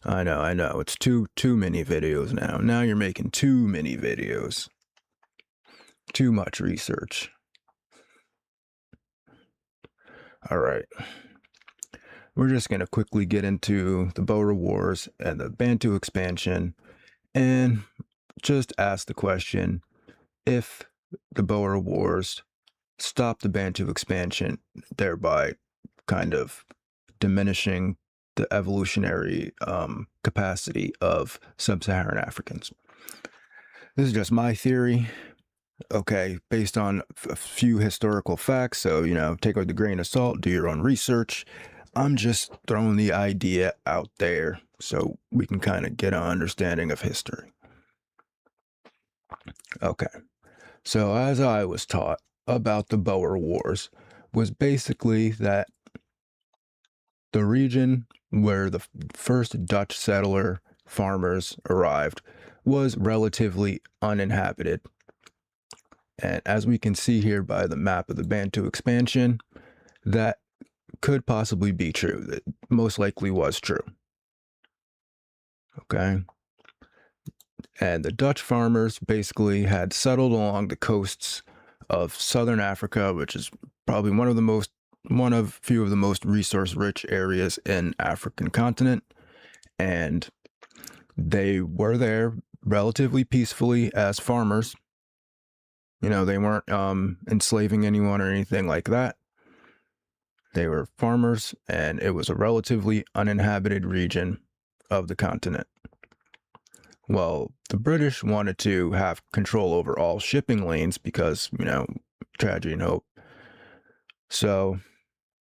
I know. It's too many videos now. Now you're making too many videos. Too much research. All right. We're just going to quickly get into the Boer Wars and the Bantu expansion and just ask the question, if the Boer Wars stopped the Bantu expansion, thereby kind of diminishing the evolutionary capacity of sub-Saharan Africans. This is just my theory, okay, based on a few historical facts. So, take it with a grain of salt, do your own research. I'm just throwing the idea out there so we can kind of get an understanding of history. Okay, so as I was taught about the Boer Wars was basically that the region where the first Dutch settler farmers arrived was relatively uninhabited. And as we can see here by the map of the Bantu expansion, that could possibly be true. That most likely was true. Okay. And the Dutch farmers basically had settled along the coasts of southern Africa, which is probably one of few of the most resource-rich areas in African continent. And they were there relatively peacefully as farmers. They weren't enslaving anyone or anything like that. They were farmers, and it was a relatively uninhabited region of the continent. Well, the British wanted to have control over all shipping lanes because, tragedy and hope. So,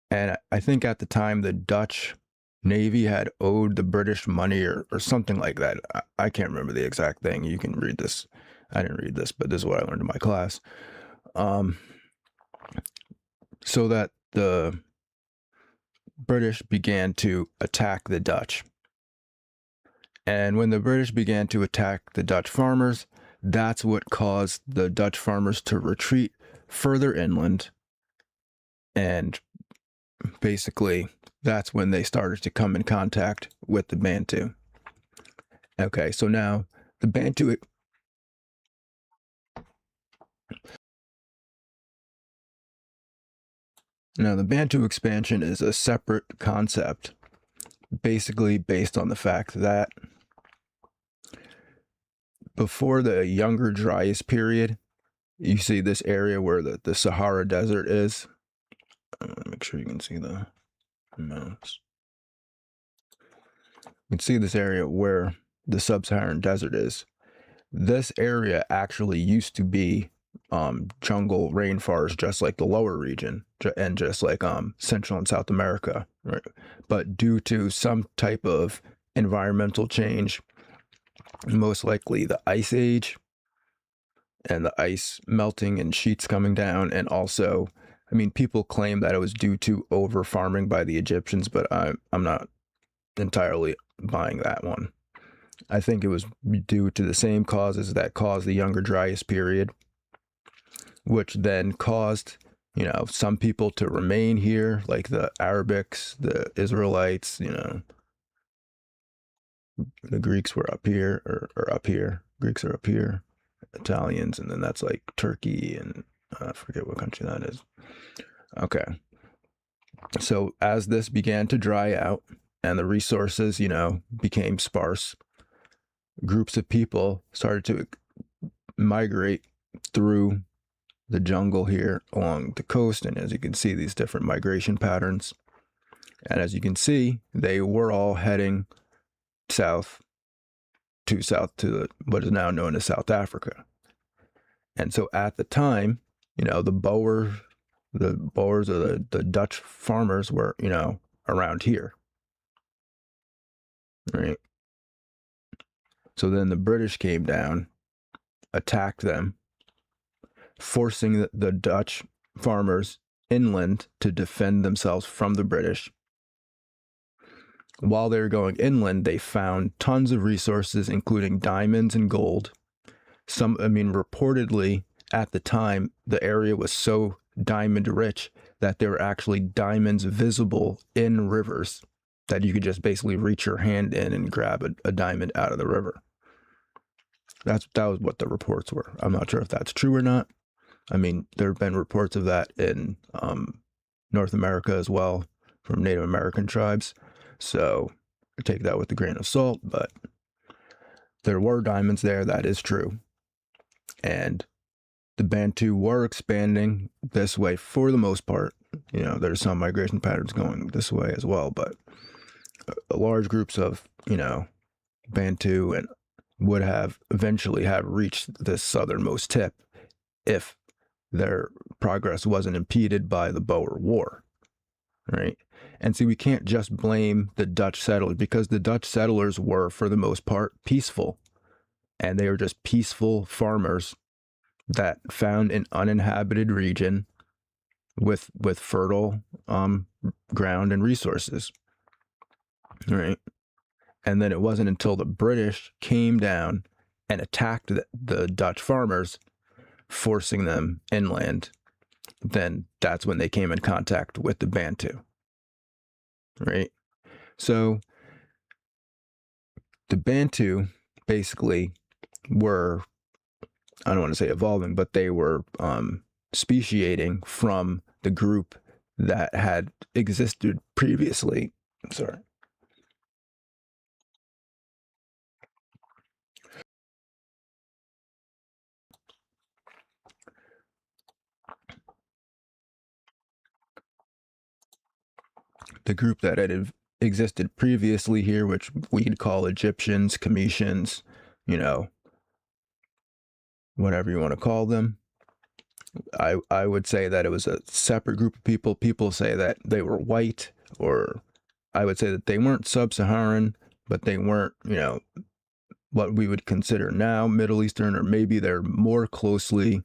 and I think at the time the Dutch Navy had owed the British money or something like that. I can't remember the exact thing. You can read this. I didn't read this, but this is what I learned in my class. So that the British began to attack the Dutch. And when the British began to attack the Dutch farmers, that's what caused the Dutch farmers to retreat further inland. And basically, that's when they started to come in contact with the Bantu. Okay, so now the Bantu... Now, the Bantu expansion is a separate concept, basically based on the fact that before the Younger Dryas period, you see this area where the Sahara Desert is. Make sure you can see the mouse. You can see this area where the Sub-Saharan Desert is. This area actually used to be jungle rainforest, just like the lower region and just like Central and South America, right? But due to some type of environmental change, most likely the Ice Age and the ice melting and sheets coming down, and also, people claim that it was due to over farming by the Egyptians, but I'm not entirely buying that one. I think it was due to the same causes that caused the Younger Dryas period, which then caused, some people to remain here, like the Arabics, the Israelites, the Greeks were up here, or up here. Greeks are up here, Italians, and then that's like Turkey, and I forget what country that is. Okay. So as this began to dry out and the resources, became sparse, groups of people started to migrate through the jungle here along the coast. And as you can see, these different migration patterns. And as you can see, they were all heading south to what is now known as South Africa. And so at the time, the Boers or the Dutch farmers were, around here. Right. So then the British came down, attacked them, forcing the Dutch farmers inland to defend themselves from the British. While they were going inland, they found tons of resources, including diamonds and gold. Reportedly at the time, the area was so diamond rich that there were actually diamonds visible in rivers. that you could just basically reach your hand in and grab a diamond out of the river. That was what the reports were. I'm not sure if that's true or not. I mean, there have been reports of that in North America as well from Native American tribes. So take that with a grain of salt, but there were diamonds there. That is true. And the Bantu were expanding this way for the most part. You know, there's some migration patterns going this way as well, but large groups of, you know, Bantu and would have eventually have reached this southernmost tip if their progress wasn't impeded by the Boer War, right? And see, we can't just blame the Dutch settlers, because the Dutch settlers were, for the most part, peaceful, and they were just peaceful farmers that found an uninhabited region with fertile ground and resources, right? And then it wasn't until the British came down and attacked the Dutch farmers, forcing them inland, then that's when they came in contact with the Bantu, right? So the Bantu basically were, I don't want to say evolving, but they were speciating from the group that had existed previously. Sorry. The group that had existed previously here, which we'd call Egyptians, Cometians, you know, whatever you want to call them. I would say that it was a separate group of people. People say that they were white, or I would say that they weren't sub-Saharan, but they weren't, you know, what we would consider now Middle Eastern, or maybe they're more closely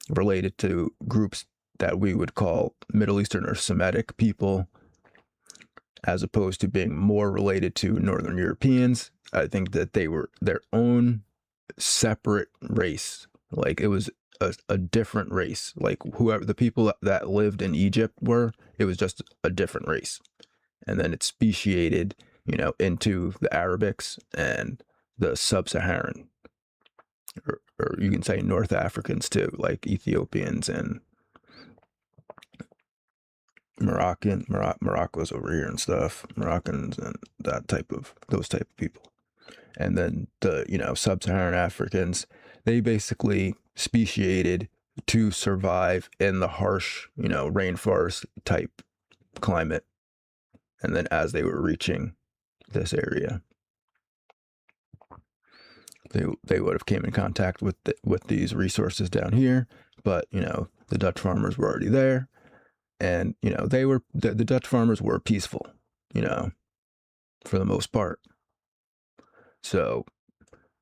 related to groups that we would call Middle Eastern or Semitic people, as opposed to being more related to Northern Europeans. I think that they were their own separate race. Like, it was a different race. Like, whoever the people that lived in Egypt were, it was just a different race. And then it speciated, you know, into the Arabics and the Sub-Saharan, or you can say North Africans too, like Ethiopians and Morocco's over here and stuff, Moroccans and those type of people. And then the, you know, Sub-Saharan Africans, they basically speciated to survive in the harsh, you know, rainforest type climate. And then as they were reaching this area, they would have came in contact with these resources down here. But, you know, the Dutch farmers were already there, and, you know, the Dutch farmers were peaceful, you know, for the most part. So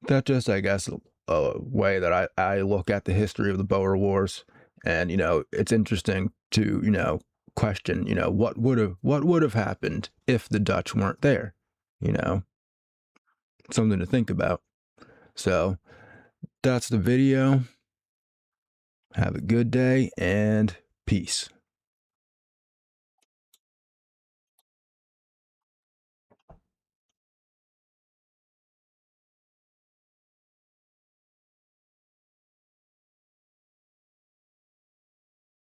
that's just, I guess, a way that I look at the history of the Boer Wars. And, you know, it's interesting to, you know, question, you know, what would have happened if the Dutch weren't there, you know, something to think about. So that's the video. Have a good day and peace.